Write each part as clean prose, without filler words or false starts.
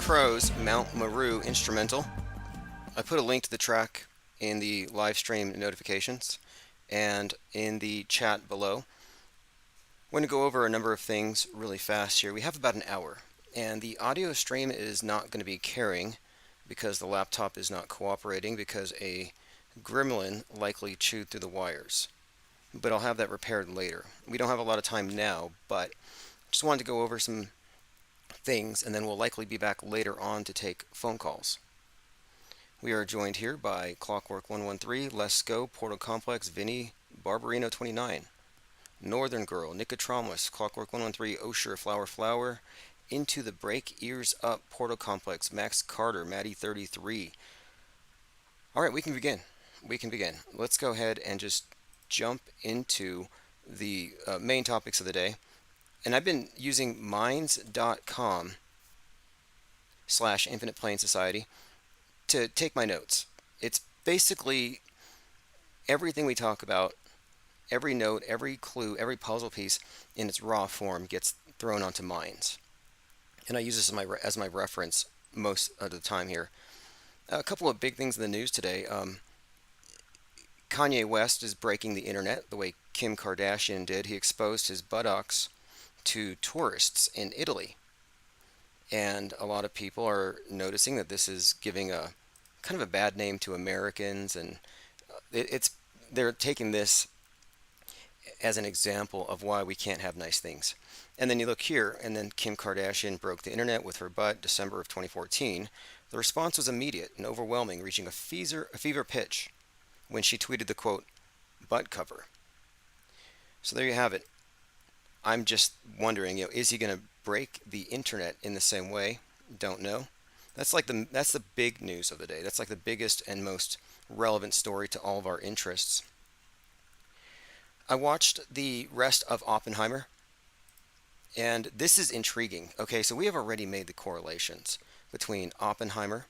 Pro's Mount Meru instrumental. I put a link to the track in the live stream notifications and in the chat below. I'm going to go over a number of things really fast here. We have about an hour, and the audio stream is not going to be carrying because the laptop is not cooperating because a gremlin likely chewed through the wires. But I'll have that repaired later. We don't have a lot of time now, but just wanted to go over some things, and then we'll likely be back later on to take phone calls. We are joined here by Clockwork 113, Let's Go, Portal Complex, Vinny, Barbarino 29, Northern Girl, Nicotramus, Clockwork 113, Osher, Flower Flower, Into the Break, Ears Up, Portal Complex, Max Carter, Maddie 33. Alright, we can begin. Let's go ahead and just jump into the main topics of the day. And I've been using minds.com/Infinite Plane Society to take my notes. It's basically everything we talk about, every note, every clue, every puzzle piece in its raw form gets thrown onto Minds. And I use this as my reference most of the time here. A couple of big things in the news today. Kanye West is breaking the internet the way Kim Kardashian did. He exposed his buttocks to tourists in Italy. And a lot of people are noticing that this is giving a kind of a bad name to Americans, and they're taking this as an example of why we can't have nice things. And then you look here, and then Kim Kardashian broke the internet with her butt, December of 2014. The response was immediate and overwhelming, reaching a fever pitch when she tweeted the quote, "butt cover." So there you have it. I'm just wondering, is he going to break the internet in the same way? Don't know. That's the big news of the day. That's like the biggest and most relevant story to all of our interests. I watched the rest of Oppenheimer, and this is intriguing. Okay, so we have already made the correlations between Oppenheimer,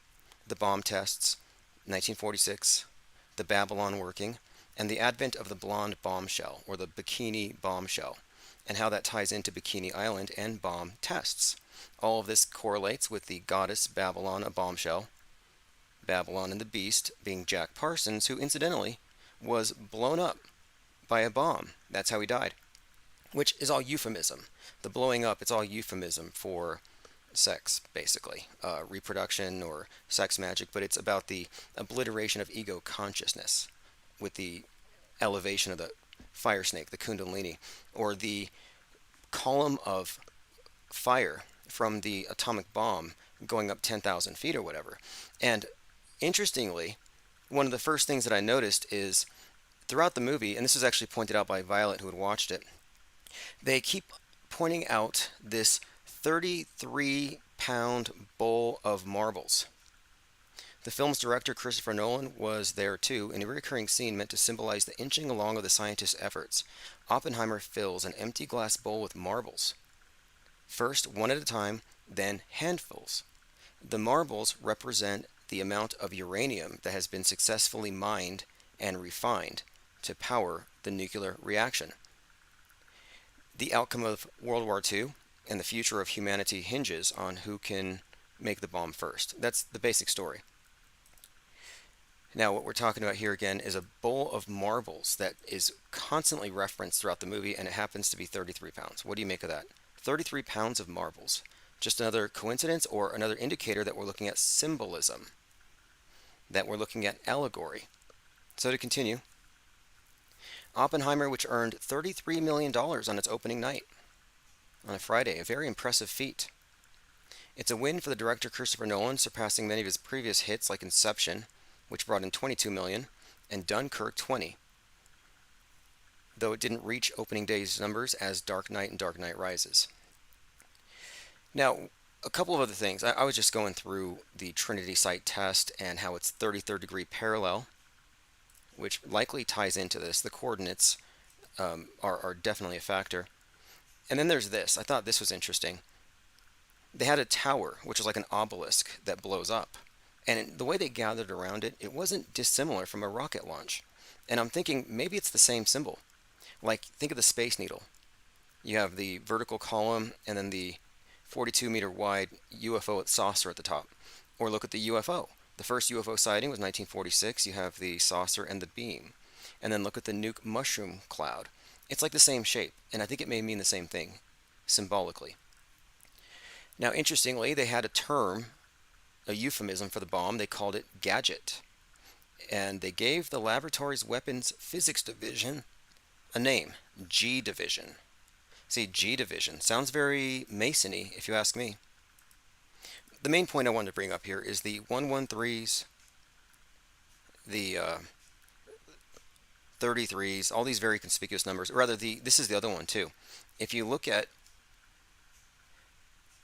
the bomb tests, 1946, the Babylon working, and the advent of the blonde bombshell, or the bikini bombshell, and how that ties into Bikini Island and bomb tests. All of this correlates with the goddess Babylon, a bombshell, Babylon and the beast being Jack Parsons, who incidentally was blown up by a bomb. That's how he died, which is all euphemism. The blowing up, it's all euphemism for sex, basically, reproduction or sex magic, but it's about the obliteration of ego consciousness with the elevation of the fire snake, the kundalini, or the column of fire from the atomic bomb going up 10,000 feet or whatever. And interestingly, one of the first things that I noticed is throughout the movie, and this was actually pointed out by Violet who had watched it, they keep pointing out this 33-pound bowl of marbles. The film's director, Christopher Nolan, was there too, in a recurring scene meant to symbolize the inching along of the scientist's efforts. Oppenheimer fills an empty glass bowl with marbles. First, one at a time, then handfuls. The marbles represent the amount of uranium that has been successfully mined and refined to power the nuclear reaction. The outcome of World War II and the future of humanity hinges on who can make the bomb first. That's the basic story. Now, what we're talking about here again is a bowl of marbles that is constantly referenced throughout the movie, and it happens to be 33 pounds. What do you make of that? 33 pounds of marbles. Just another coincidence or another indicator that we're looking at symbolism, that we're looking at allegory. So to continue, Oppenheimer, which earned $33 million on its opening night on a Friday, a very impressive feat. It's a win for the director Christopher Nolan, surpassing many of his previous hits like Inception, which brought in $22 million, and Dunkirk 20, though it didn't reach opening day's numbers as Dark Knight and Dark Knight Rises. Now, a couple of other things. I was just going through the Trinity site test and how it's 33rd degree parallel, which likely ties into this. The coordinates are definitely a factor. And then there's this. I thought this was interesting. They had a tower, which was like an obelisk that blows up. And the way they gathered around it, it wasn't dissimilar from a rocket launch. And I'm thinking maybe it's the same symbol. Like, think of the Space Needle. You have the vertical column and then the 42-meter wide UFO saucer at the top. Or look at the UFO. The first UFO sighting was 1946. You have the saucer and the beam. And then look at the nuke mushroom cloud. It's like the same shape, and I think it may mean the same thing symbolically. Now, interestingly, they had a term, a euphemism for the bomb. They called it gadget. And they gave the laboratory's weapons physics division a name, G Division. See, G Division sounds very Masony, if you ask me. The main point I wanted to bring up here is the 113s, the 33s, all these very conspicuous numbers. Or rather, this is the other one too. If you look at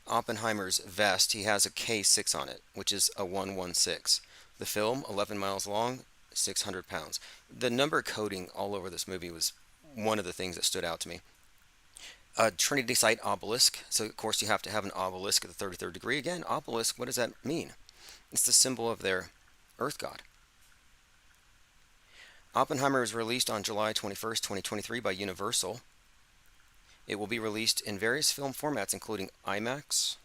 Oppenheimer's vest, he has a K6 on it, which is a 116. The film, 11 miles long, 600 pounds. The number coding all over this movie was one of the things that stood out to me. A Trinity Site obelisk. So, of course, you have to have an obelisk at the 33rd degree. Again, obelisk, what does that mean? It's the symbol of their Earth god. Oppenheimer was released on July 21st, 2023 by Universal. It will be released in various film formats, including IMAX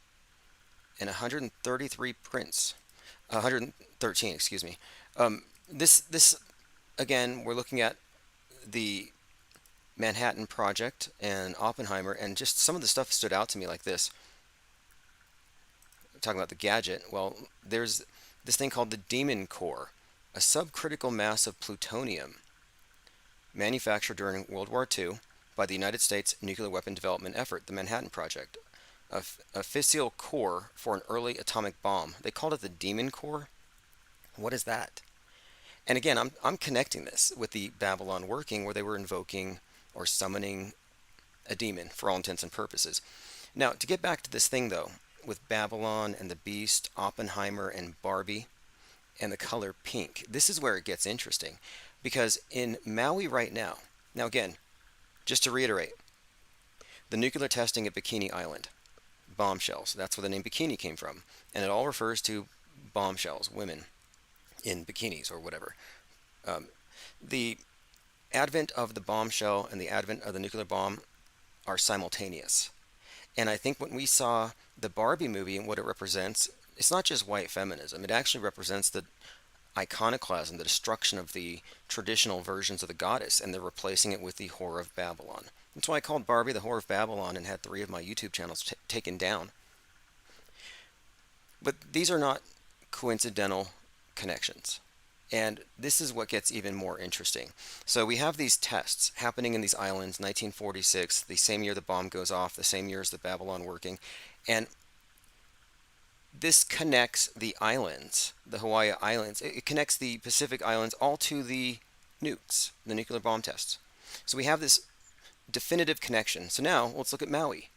and 133 prints. 113, excuse me. This again, we're looking at the Manhattan Project and Oppenheimer, and just some of the stuff stood out to me like this. Talking about the gadget, well, there's this thing called the Demon Core, a subcritical mass of plutonium manufactured during World War II by the United States nuclear weapon development effort, the Manhattan Project. A fissile core for an early atomic bomb. They called it the Demon Core. What is that? And again, I'm connecting this with the Babylon working, where they were invoking or summoning a demon for all intents and purposes. Now, to get back to this thing though, with Babylon and the Beast, Oppenheimer and Barbie, and the color pink, this is where it gets interesting, because in Maui right now, again, just to reiterate, the nuclear testing at Bikini Island, bombshells, that's where the name bikini came from, and it all refers to bombshells, women in bikinis or whatever. The advent of the bombshell and the advent of the nuclear bomb are simultaneous. And I think when we saw the Barbie movie and what it represents, it's not just white feminism. It actually represents the iconoclasm, the destruction of the traditional versions of the goddess, and they're replacing it with the Whore of Babylon. That's why I called Barbie the Whore of Babylon and had 3 of my YouTube channels taken down. But these are not coincidental connections. And this is what gets even more interesting. So we have these tests happening in these islands, 1946, the same year the bomb goes off, the same year as the Babylon working. And this connects the islands, the Hawaii Islands. It connects the Pacific Islands all to the nukes, the nuclear bomb tests. So we have this definitive connection. So now let's look at Maui.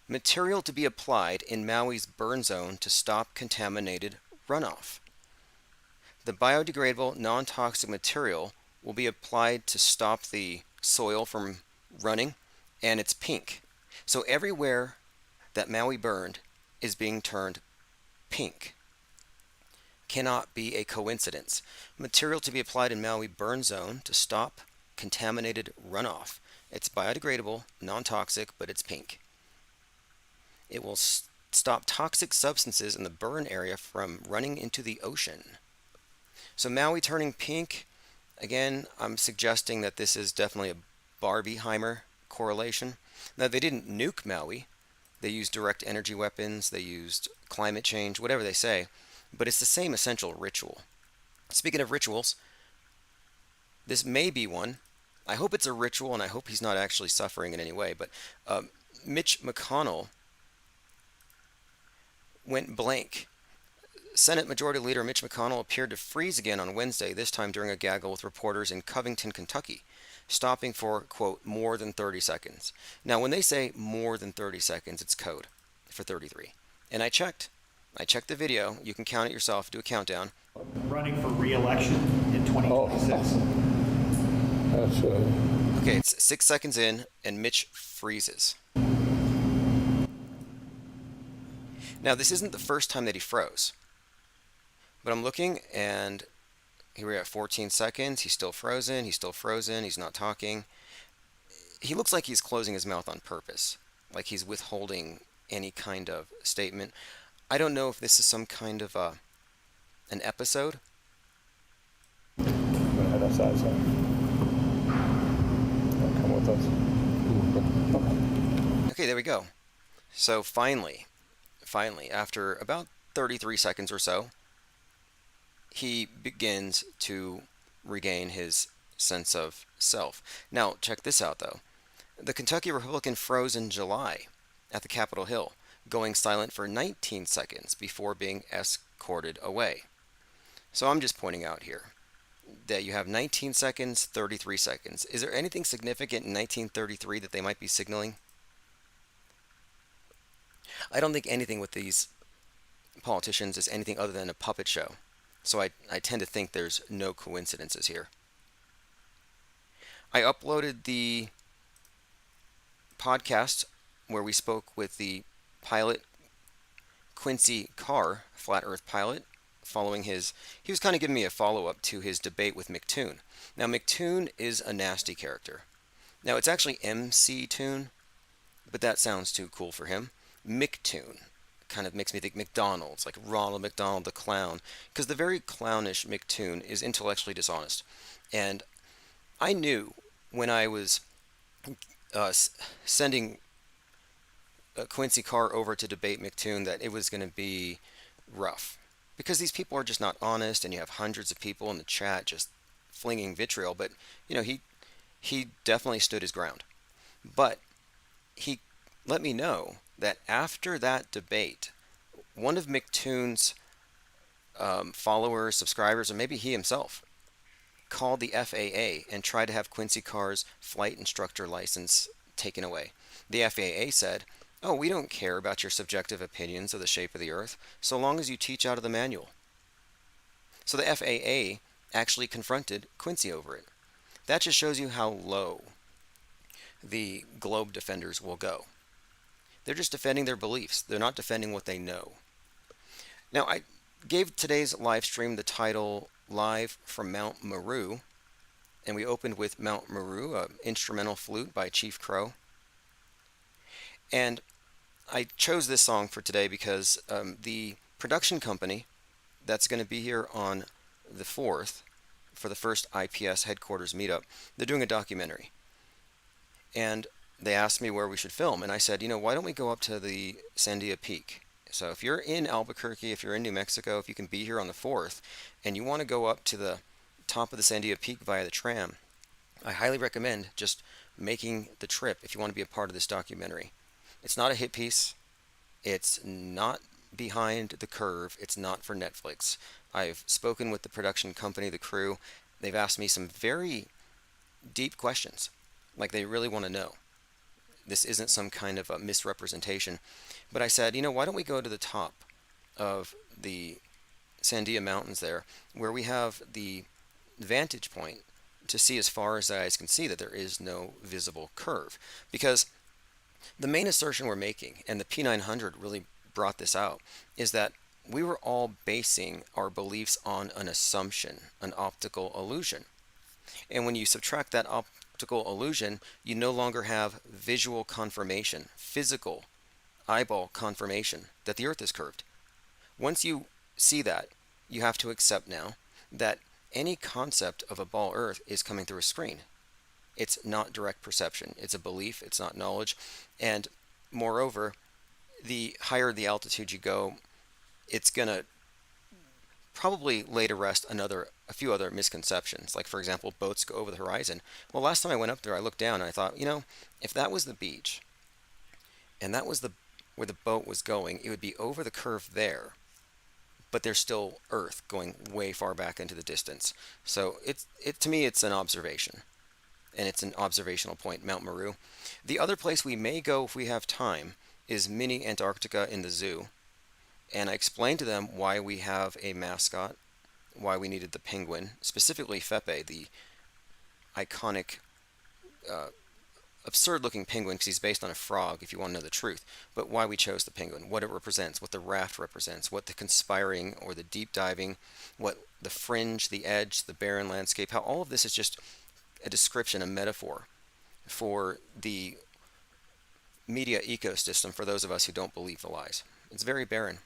Material to be applied in Maui's burn zone to stop contaminated runoff. The biodegradable, non-toxic material will be applied to stop the soil from running, and it's pink. So everywhere that Maui burned is being turned pink. Cannot be a coincidence. Material to be applied in Maui burn zone to stop contaminated runoff. It's biodegradable, non-toxic, but it's pink. It will stop toxic substances in the burn area from running into the ocean. So Maui turning pink, again, I'm suggesting that this is definitely a Barbieheimer correlation. Now, they didn't nuke Maui. They used direct energy weapons, they used climate change, whatever they say, but it's the same essential ritual. Speaking of rituals, this may be one. I hope it's a ritual, and I hope he's not actually suffering in any way, but Mitch McConnell went blank. Senate Majority Leader Mitch McConnell appeared to freeze again on Wednesday, this time during a gaggle with reporters in Covington, Kentucky, stopping for, quote, more than 30 seconds. Now, when they say more than 30 seconds, it's code for 33. And I checked the video. You can count it yourself, do a countdown. Running for re-election in 2026. That's Okay, it's 6 seconds in, and Mitch freezes. Now, this isn't the first time that he froze. But I'm looking, and here we're at 14 seconds. He's still frozen. He's not talking. He looks like he's closing his mouth on purpose, like he's withholding any kind of statement. I don't know if this is some kind of an episode. I'm gonna head outside, so come with us. Okay. Okay, there we go. So finally, after about 33 seconds or so, he begins to regain his sense of self. Now, check this out though. The Kentucky Republican froze in July at the Capitol Hill, going silent for 19 seconds before being escorted away. So I'm just pointing out here that you have 19 seconds, 33 seconds. Is there anything significant in 1933 that they might be signaling? I don't think anything with these politicians is anything other than a puppet show. So I tend to think there's no coincidences here. I uploaded the podcast where we spoke with the pilot Quincy Carr, Flat Earth pilot, following he was kind of giving me a follow up to his debate with McToon. Now, McToon is a nasty character. Now, it's actually MC Toon, but that sounds too cool for him. McToon kind of makes me think McDonald's, like Ronald McDonald the clown, because the very clownish McToon is intellectually dishonest. And I knew when I was sending Quincy Carr over to debate McToon that it was going to be rough. Because these people are just not honest, and you have hundreds of people in the chat just flinging vitriol. But, he definitely stood his ground. But he let me know that after that debate, one of McToon's followers, subscribers, or maybe he himself, called the FAA and tried to have Quincy Carr's flight instructor license taken away. The FAA said, "Oh, we don't care about your subjective opinions of the shape of the Earth, so long as you teach out of the manual." So the FAA actually confronted Quincy over it. That just shows you how low the globe defenders will go. They're just defending their beliefs. They're not defending what they know. Now, I gave today's live stream the title Live from Mount Meru, and we opened with Mount Meru, an instrumental flute by Chief Crow. And I chose this song for today because the production company that's going to be here on the 4th for the first IPS headquarters meetup, they're doing a documentary. And they asked me where we should film, and I said, why don't we go up to the Sandia Peak? So if you're in Albuquerque, if you're in New Mexico, if you can be here on the 4th, and you want to go up to the top of the Sandia Peak via the tram, I highly recommend just making the trip if you want to be a part of this documentary. It's not a hit piece. It's not behind the curve. It's not for Netflix. I've spoken with the production company, the crew. They've asked me some very deep questions, like they really want to know. This isn't some kind of a misrepresentation. But I said, why don't we go to the top of the Sandia Mountains there, where we have the vantage point to see as far as the eyes can see that there is no visible curve. Because the main assertion we're making, and the P900 really brought this out, is that we were all basing our beliefs on an assumption, an optical illusion. And when you subtract that optical illusion, you no longer have visual confirmation, physical eyeball confirmation that the Earth is curved. Once you see that, you have to accept now that any concept of a ball Earth is coming through a screen. It's not direct perception. It's a belief. It's not knowledge. And moreover, the higher the altitude you go, it's going to probably lay to rest a few other misconceptions. Like, for example, boats go over the horizon. Well, last time I went up there, I looked down and I thought, if that was the beach and that was where the boat was going, it would be over the curve there, but there's still Earth going way far back into the distance. So to me, it's an observation, and it's an observational point, Mount Meru. The other place we may go if we have time is mini Antarctica in the zoo. And I explained to them why we have a mascot, why we needed the penguin, specifically Fepe, the iconic, absurd-looking penguin, because he's based on a frog, if you want to know the truth. But why we chose the penguin, what it represents, what the raft represents, what the conspiring or the deep diving, what the fringe, the edge, the barren landscape, how all of this is just a description, a metaphor for the media ecosystem for those of us who don't believe the lies. It's very barren.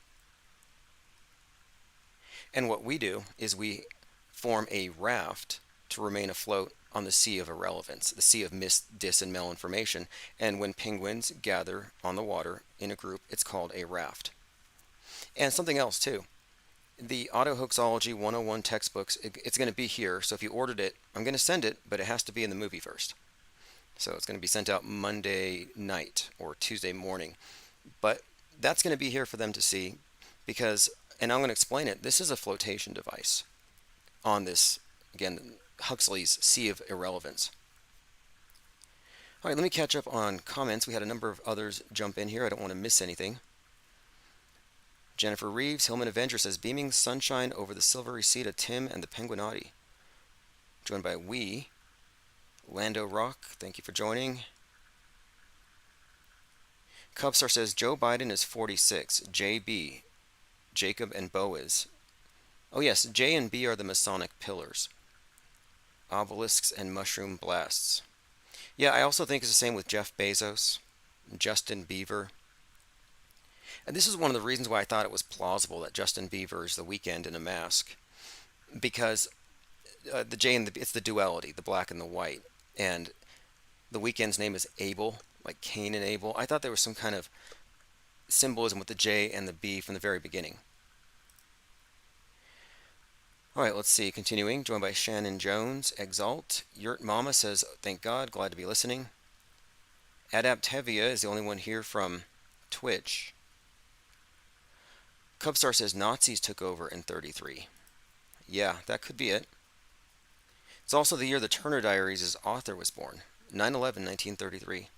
And what we do is we form a raft to remain afloat on the sea of irrelevance, the sea of mis, dis, and malinformation. And when penguins gather on the water in a group, it's called a raft. And something else, too. The Auto Hoaxology 101 textbooks, it's going to be here. So if you ordered it, I'm going to send it, but it has to be in the movie first. So it's going to be sent out Monday night or Tuesday morning. But that's going to be here for them to see because, and I'm going to explain it, this is a flotation device on this, again, Huxley's Sea of Irrelevance. All right, let me catch up on comments. We had a number of others jump in here. I don't want to miss anything. Jennifer Reeves, Hillman Avenger says, beaming sunshine over the silvery sea to Tim and the Penguinati. Joined by We. Lando Rock, thank you for joining. Cubstar says, Joe Biden is 46. JB, Jacob and Boaz. Oh yes, J and B are the Masonic pillars. Obelisks and mushroom blasts. Yeah, I also think it's the same with Jeff Bezos, Justin Bieber. And this is one of the reasons why I thought it was plausible that Justin Bieber is the Weeknd in a mask. Because the J and the, it's the duality, the black and the white. And the Weeknd's name is Abel, like Cain and Abel. I thought there was some kind of symbolism with the J and the B from the very beginning. All right, let's see. Continuing, joined by Shannon Jones, Exalt. Yurt Mama says, thank God, glad to be listening. Adaptevia is the only one here from Twitch. Cubstar says, Nazis took over in 33. Yeah, that could be it. It's also the year the Turner Diaries' author was born, 9/11, 1933.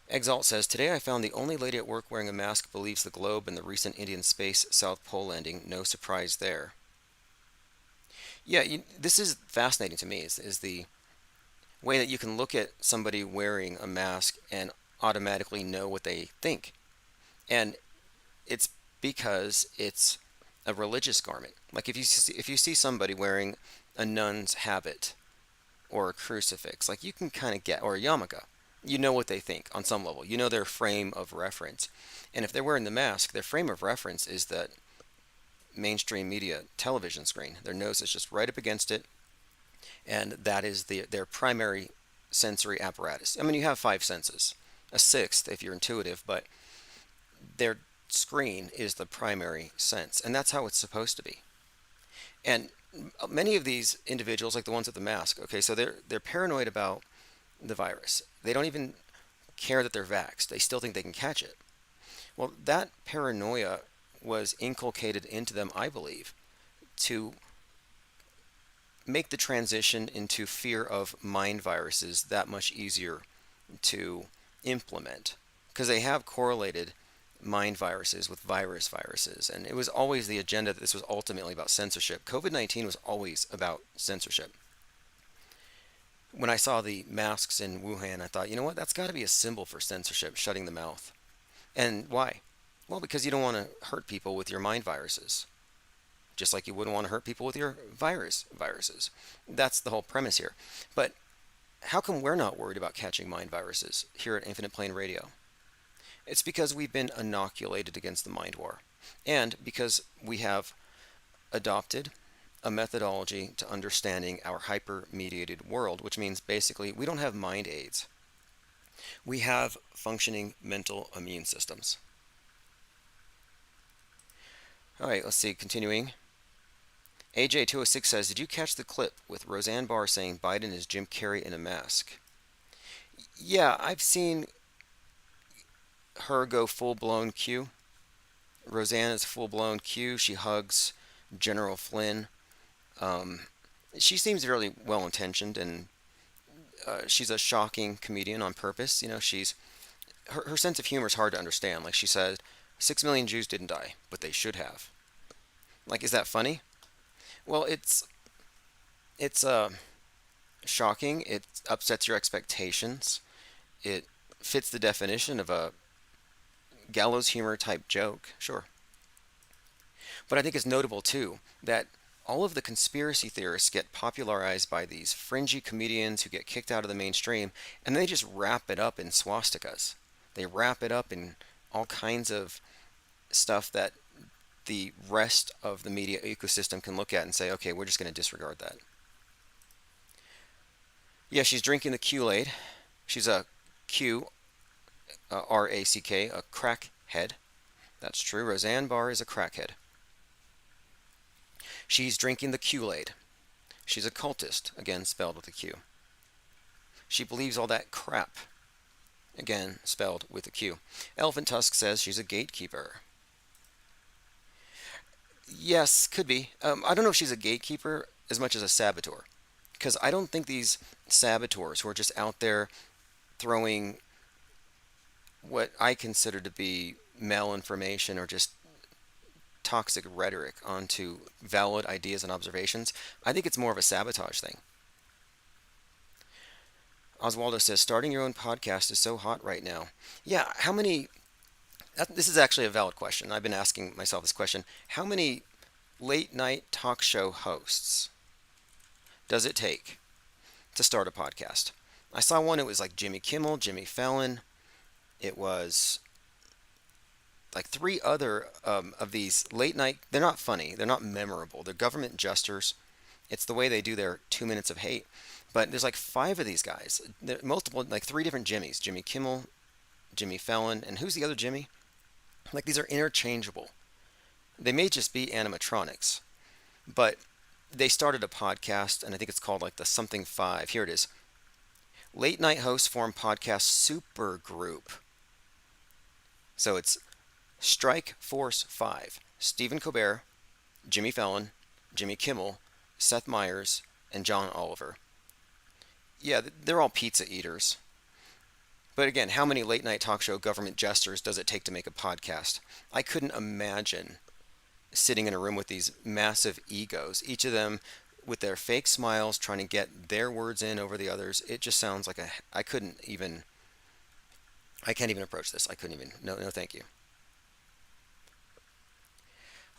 Exalt says, today I found the only lady at work wearing a mask believes the globe and the recent Indian space South Pole landing. No surprise there. Yeah, this is fascinating to me, is the way that you can look at somebody wearing a mask and automatically know what they think. And it's because it's a religious garment. Like if you see somebody wearing a nun's habit or a crucifix, like you can kind of get, or a yarmulke, you know what they think on some level. You know their frame of reference. And if they're wearing the mask, their frame of reference is that mainstream media television screen. Their nose is just right up against it, and that is their primary sensory apparatus. I mean, you have five senses, a sixth if you're intuitive, but their screen is the primary sense, and that's how it's supposed to be. And many of these individuals, like the ones with the mask, okay, so they're paranoid about the virus. They don't even care that they're vaxxed. They still think they can catch it. Well, that paranoia was inculcated into them, I believe, to make the transition into fear of mind viruses that much easier to implement, because they have correlated mind viruses with viruses, and it was always the agenda that this was ultimately about censorship. COVID-19 was always about censorship. When I saw the masks in Wuhan, I thought, you know what, that's got to be a symbol for censorship, shutting the mouth. And why? Well, because you don't want to hurt people with your mind viruses, just like you wouldn't want to hurt people with your viruses. That's the whole premise here. But how come we're not worried about catching mind viruses here at Infinite Plane Radio? It's because we've been inoculated against the mind war, and because we have adopted a methodology to understanding our hyper-mediated world, which means basically we don't have mind aids. We have functioning mental immune systems. All right, let's see, continuing. AJ206 says, did you catch the clip with Roseanne Barr saying Biden is Jim Carrey in a mask? Yeah, I've seen her go full-blown Q. Roseanne is full-blown Q. She hugs General Flynn. She seems really well-intentioned, and she's a shocking comedian on purpose. You know, her sense of humor is hard to understand. Like she said, 6 million Jews didn't die, but they should have. Like, is that funny? Well, it's shocking. It upsets your expectations. It fits the definition of a gallows humor type joke, sure. But I think it's notable too that all of the conspiracy theorists get popularized by these fringy comedians who get kicked out of the mainstream, and they just wrap it up in swastikas. They wrap it up in all kinds of stuff that the rest of the media ecosystem can look at and say, okay, we're just going to disregard that. Yeah, she's drinking the Kool-Aid. She's a Q, R-A-C-K, a crackhead. That's true. Roseanne Barr is a crackhead. She's drinking the Kool-Aid. She's a cultist, again spelled with a Q. She believes all that crap, again spelled with a Q. Elephant Tusk says she's a gatekeeper. Yes, could be. I don't know if she's a gatekeeper as much as a saboteur. Because I don't think these saboteurs who are just out there throwing what I consider to be malinformation or just toxic rhetoric onto valid ideas and observations. I think it's more of a sabotage thing. Oswaldo says, starting your own podcast is so hot right now. Yeah, how many. This is actually a valid question. I've been asking myself this question. How many late night talk show hosts does it take to start a podcast? I saw one, it was like Jimmy Kimmel, Jimmy Fallon. It was like three other of these late night. They're not funny. They're not memorable. They're government jesters. It's the way they do their 2 minutes of hate. But there's like five of these guys. There are multiple, like three different Jimmys. Jimmy Kimmel, Jimmy Fallon, and who's the other Jimmy? Like these are interchangeable. They may just be animatronics. But they started a podcast, and I think it's called like the Something Five. Here it is. Late night hosts form podcast super group. So it's Strike Force 5. Stephen Colbert, Jimmy Fallon, Jimmy Kimmel, Seth Meyers, and John Oliver. Yeah, they're all pizza eaters. But again, how many late night talk show government jesters does it take to make a podcast? I couldn't imagine sitting in a room with these massive egos, each of them with their fake smiles trying to get their words in over the others. It just sounds like I can't even approach this. I couldn't even, no, thank you.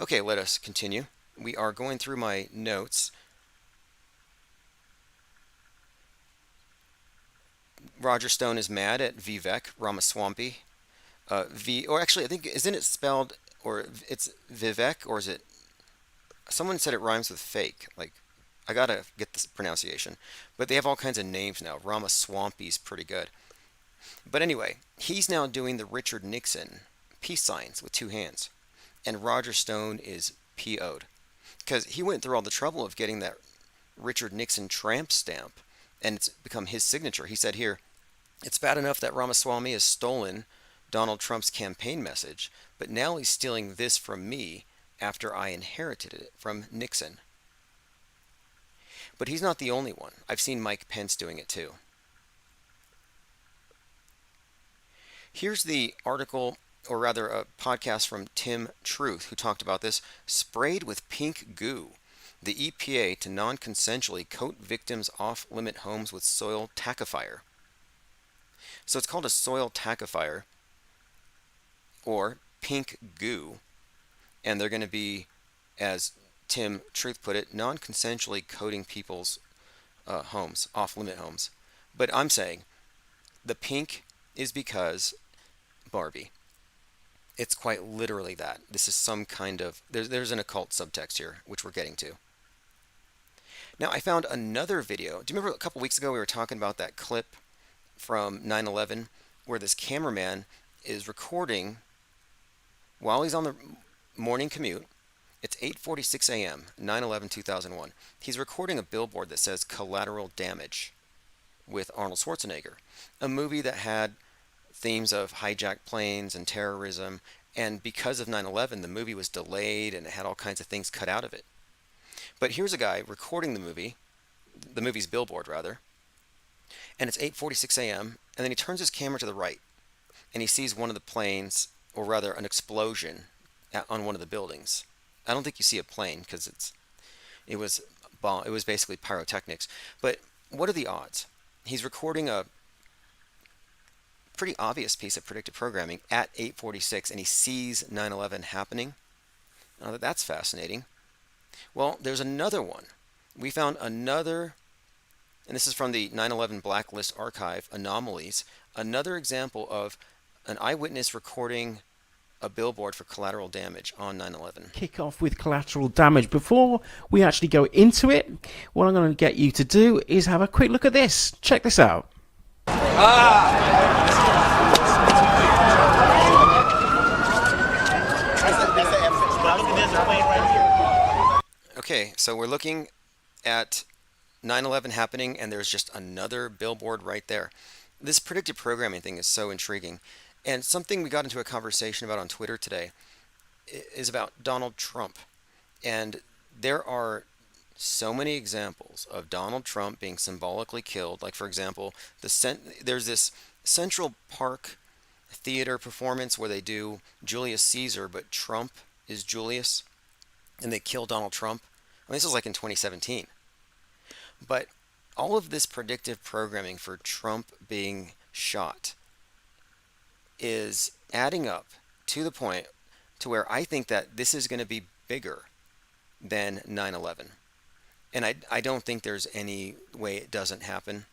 Okay, let us continue. We are going through my notes. Roger Stone is mad at Vivek Ramaswamy. Or actually, I think, isn't it spelled, or it's Vivek, or is it, someone said it rhymes with fake. Like, I gotta get this pronunciation. But they have all kinds of names now. Ramaswampy's pretty good. But anyway, he's now doing the Richard Nixon peace signs with two hands. And Roger Stone is PO'd. Because he went through all the trouble of getting that Richard Nixon tramp stamp. And it's become his signature. He said here, it's bad enough that Ramaswamy has stolen Donald Trump's campaign message, but now he's stealing this from me after I inherited it from Nixon. But he's not the only one. I've seen Mike Pence doing it too. Here's the article, or rather a podcast from Tim Truth, who talked about this. Sprayed with pink goo. The EPA to non-consensually coat victims' off-limit homes with soil tackifier. So it's called a soil tackifier, or pink goo, and they're going to be, as Tim Truth put it, non-consensually coating people's homes, off-limit homes. But I'm saying the pink is because Barbie. It's quite literally that. This is some kind of, there's an occult subtext here, which we're getting to. Now, I found another video. Do you remember a couple weeks ago we were talking about that clip from 9/11 where this cameraman is recording while he's on the morning commute? It's 8:46 a.m., 9/11/2001. He's recording a billboard that says Collateral Damage with Arnold Schwarzenegger, a movie that had themes of hijacked planes and terrorism, and because of 9/11, the movie was delayed and it had all kinds of things cut out of it. But here's a guy recording the movie's billboard rather, and it's 8:46 a.m., and then he turns his camera to the right, and he sees one of the planes, or rather an explosion on one of the buildings. I don't think you see a plane because it was basically pyrotechnics. But what are the odds? He's recording a pretty obvious piece of predictive programming at 8:46, and he sees 9/11 happening. Now that's fascinating. Well, there's another one. We found another, and this is from the 9/11 Blacklist Archive Anomalies, another example of an eyewitness recording a billboard for collateral damage on 9/11. Kick off with collateral damage. Before we actually go into it, what I'm going to get you to do is have a quick look at this. Check this out. Okay, so we're looking at 9/11 happening, and there's just another billboard right there. This predictive programming thing is so intriguing. And something we got into a conversation about on Twitter today is about Donald Trump. And there are so many examples of Donald Trump being symbolically killed. Like, for example, there's this Central Park theater performance where they do Julius Caesar, but Trump is Julius, and they kill Donald Trump. I mean, this was like in 2017. But all of this predictive programming for Trump being shot is adding up to the point to where I think that this is going to be bigger than 9/11. And I don't think there's any way it doesn't happen.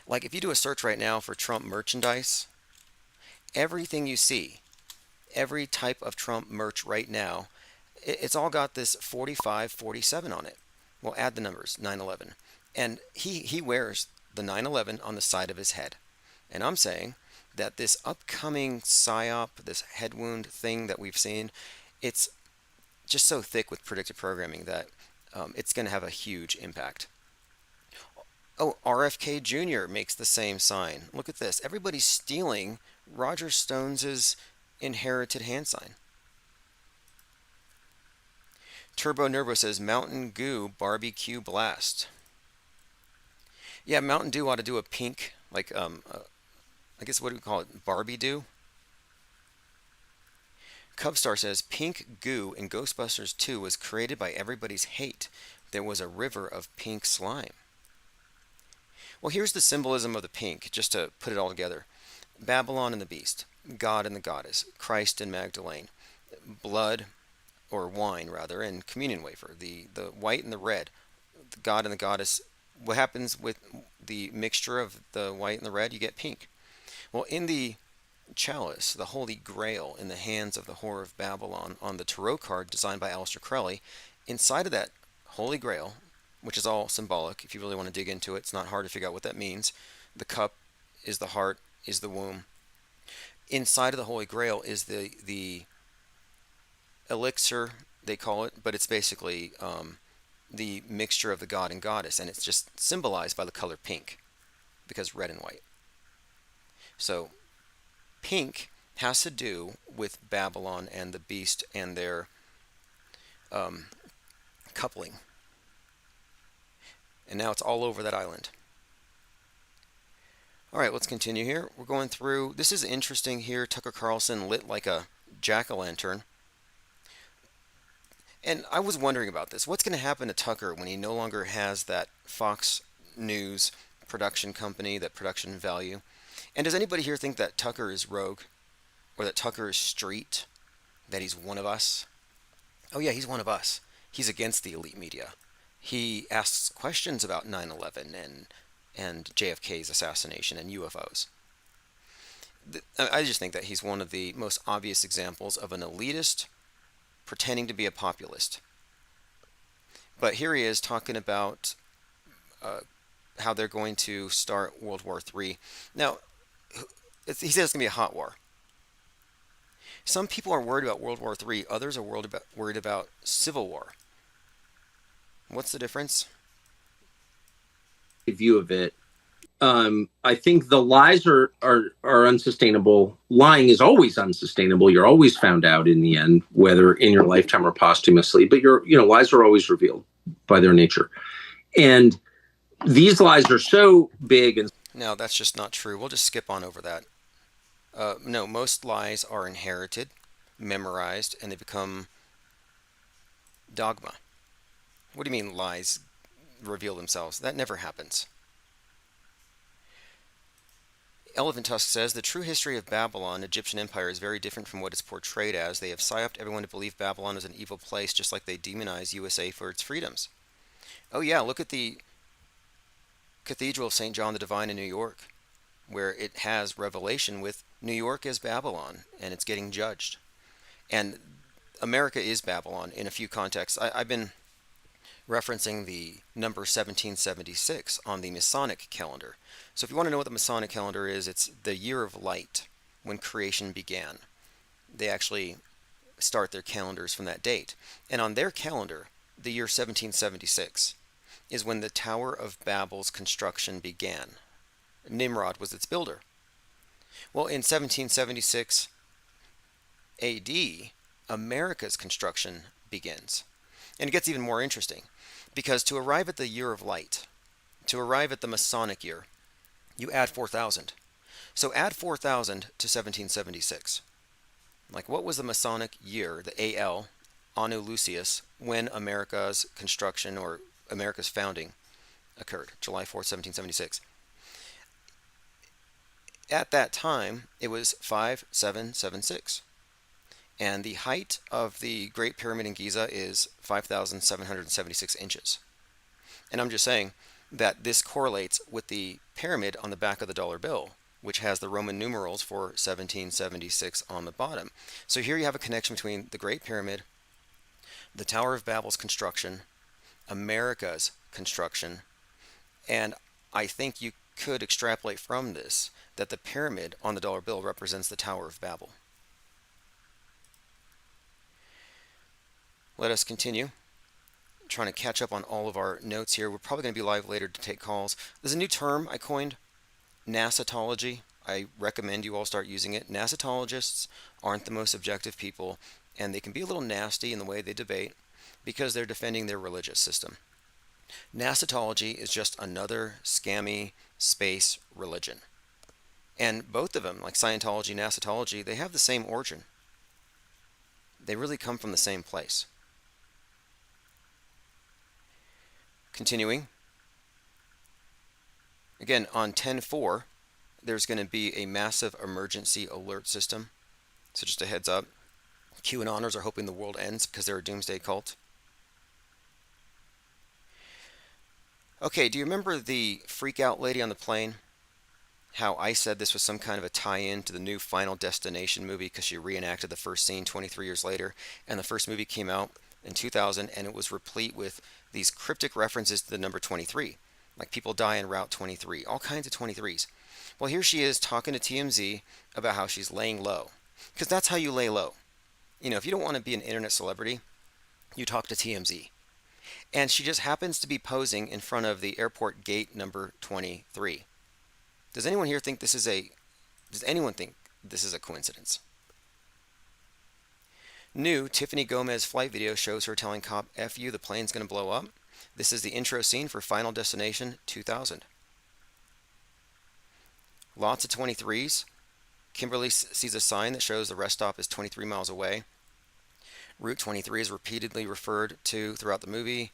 Like, if you do a search right now for Trump merchandise, everything you see, every type of Trump merch right now, it's all got this 4547 on it. Well, add the numbers, 9/11. And he wears the 9/11 on the side of his head. And I'm saying that this upcoming psyop, this head wound thing that we've seen, it's just so thick with predictive programming that it's going to have a huge impact. Oh, RFK Jr. makes the same sign. Look at this. Everybody's stealing Roger Stone's inherited hand sign. Turbo Nervo says Mountain Goo Barbecue Blast. Yeah, Mountain Dew ought to do a pink, like, I guess what do we call it? Barbie Dew? Cubstar says pink goo in Ghostbusters 2 was created by everybody's hate. There was a river of pink slime. Well, here's the symbolism of the pink, just to put it all together. Babylon and the beast, God and the goddess, Christ and Magdalene, blood, or wine rather, and communion wafer, the white and the red, the God and the goddess. What happens with the mixture of the white and the red? You get pink. Well, in the chalice, the Holy Grail in the hands of the Whore of Babylon on the tarot card designed by Aleister Crowley, inside of that Holy Grail, which is all symbolic, if you really want to dig into it, it's not hard to figure out what that means. The cup is the heart, is the womb. Inside of the Holy Grail is the elixir, they call it, but it's basically the mixture of the god and goddess, and it's just symbolized by the color pink, because red and white. So pink has to do with Babylon and the beast and their coupling. And now it's all over that island. All right, let's continue here. We're going through, this is interesting here. Tucker Carlson lit like a jack-o'-lantern. And I was wondering about this. What's going to happen to Tucker when he no longer has that Fox News production company, that production value? And does anybody here think that Tucker is rogue? Or that Tucker is street? That he's one of us? Oh yeah, he's one of us. He's against the elite media. He asks questions about 9/11 and JFK's assassination and UFOs. I just think that he's one of the most obvious examples of an elitist pretending to be a populist. But here he is talking about how they're going to start World War III. Now, he says it's going to be a hot war. Some people are worried about World War III. Others are worried about civil war. What's the difference? View of it. I think the lies are unsustainable. Lying is always unsustainable. You're always found out in the end, whether in your lifetime or posthumously. But lies are always revealed by their nature. And these lies are so big. And no, that's just not true. We'll just skip on over that. No, most lies are inherited, memorized, and they become dogma. What do you mean lies reveal themselves? That never happens. Elephant Tusk says the true history of Babylon, Egyptian Empire, is very different from what it's portrayed as. They have psyoped everyone to believe Babylon is an evil place, just like they demonize USA for its freedoms. Oh yeah, look at the Cathedral of St. John the Divine in New York, where it has Revelation with New York as Babylon, and it's getting judged. And America is Babylon in a few contexts. I've been referencing the number 1776 on the Masonic calendar. So if you want to know what the Masonic calendar is, it's the year of light, when creation began. They actually start their calendars from that date. And on their calendar, the year 1776 is when the Tower of Babel's construction began. Nimrod was its builder. Well, in 1776 AD, America's construction begins. And it gets even more interesting, because to arrive at the year of light, to arrive at the Masonic year, you add 4,000. So add 4,000 to 1776. Like, what was the Masonic year, the AL, Anno Lucius, when America's construction or America's founding occurred? July 4th, 1776. At that time, it was 5776. And the height of the Great Pyramid in Giza is 5,776 inches. And I'm just saying that this correlates with the pyramid on the back of the dollar bill, which has the Roman numerals for 1776 on the bottom. So here you have a connection between the Great Pyramid, the Tower of Babel's construction, America's construction, and I think you could extrapolate from this that the pyramid on the dollar bill represents the Tower of Babel. Let us continue. Trying to catch up on all of our notes here. We're probably going to be live later to take calls. There's a new term I coined, NASAtology. I recommend you all start using it. NASAtologists aren't the most objective people, and they can be a little nasty in the way they debate because they're defending their religious system. NASAtology is just another scammy space religion. And both of them, like Scientology, NASAtology, they have the same origin. They really come from the same place. Continuing. Again, on 10/4, there's going to be a massive emergency alert system. So just a heads up. QAnoners are hoping the world ends because they're a doomsday cult. Okay, do you remember the freak out lady on the plane? How I said this was some kind of a tie-in to the new Final Destination movie because she reenacted the first scene 23 years later, and the first movie came out in 2000, and it was replete with these cryptic references to the number 23, like people die en route 23, all kinds of 23s. Well, here she is talking to TMZ about how she's laying low, because that's how you lay low. You know, if you don't want to be an internet celebrity, you talk to TMZ. And she just happens to be posing in front of the airport gate number 23. Does anyone here think this is a coincidence? New Tiffany Gomez flight video shows her telling cop, "F you, the plane's going to blow up." This is the intro scene for Final Destination 2000. Lots of 23s. Kimberly sees a sign that shows the rest stop is 23 miles away. Route 23 is repeatedly referred to throughout the movie.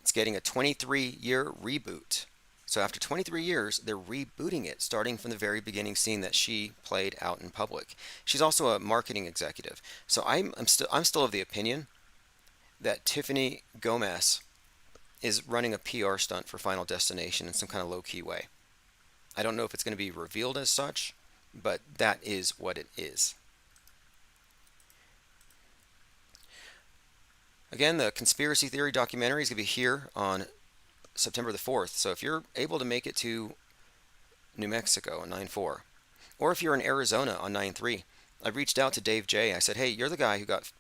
It's getting a 23-year reboot. So after 23 years, they're rebooting it, starting from the very beginning scene that she played out in public. She's also a marketing executive. So I'm still of the opinion that Tiffany Gomez is running a PR stunt for Final Destination in some kind of low-key way. I don't know if it's going to be revealed as such, but that is what it is. Again, the conspiracy theory documentary is going to be here on September the 4th. So if you're able to make it to New Mexico on 9/4, or if you're in Arizona on 9/3, I reached out to Dave J. I said, hey, you're the guy who got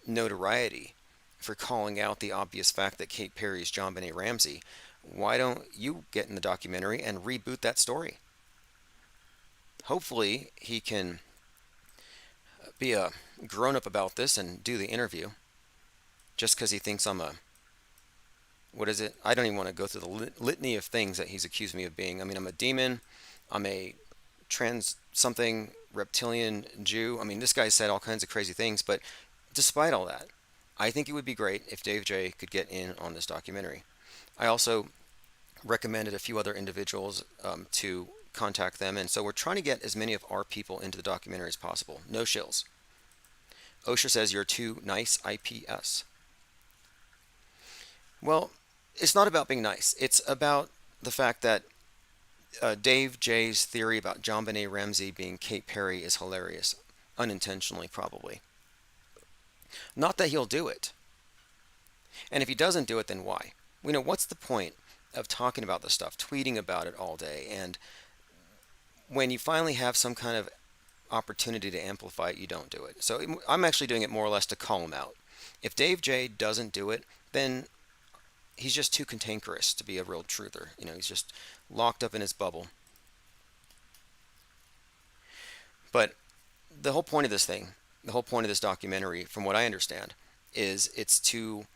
notoriety for calling out the obvious fact that Kate Perry is John Benet Ramsey. Why don't you get in the documentary and reboot that story? Hopefully he can be a grown-up about this and do the interview. Just because he thinks I'm a, what is it? I don't even want to go through the litany of things that he's accused me of being. I mean, I'm a demon. I'm a trans something reptilian Jew. I mean, this guy said all kinds of crazy things. But despite all that, I think it would be great if Dave J could get in on this documentary. I also recommended a few other individuals to contact them, and so we're trying to get as many of our people into the documentary as possible. No shills. Osher says you're too nice, IPS. Well, it's not about being nice. It's about the fact that Dave J's theory about JonBenet Ramsey being Kate Perry is hilarious. Unintentionally, probably. Not that he'll do it. And if he doesn't do it, then why? What's the point of talking about this stuff, tweeting about it all day, and when you finally have some kind of opportunity to amplify it, you don't do it. So I'm actually doing it more or less to call him out. If Dave J doesn't do it, then he's just too cantankerous to be a real truther. He's just locked up in his bubble. But the whole point of this thing, the whole point of this documentary, from what I understand, is it's to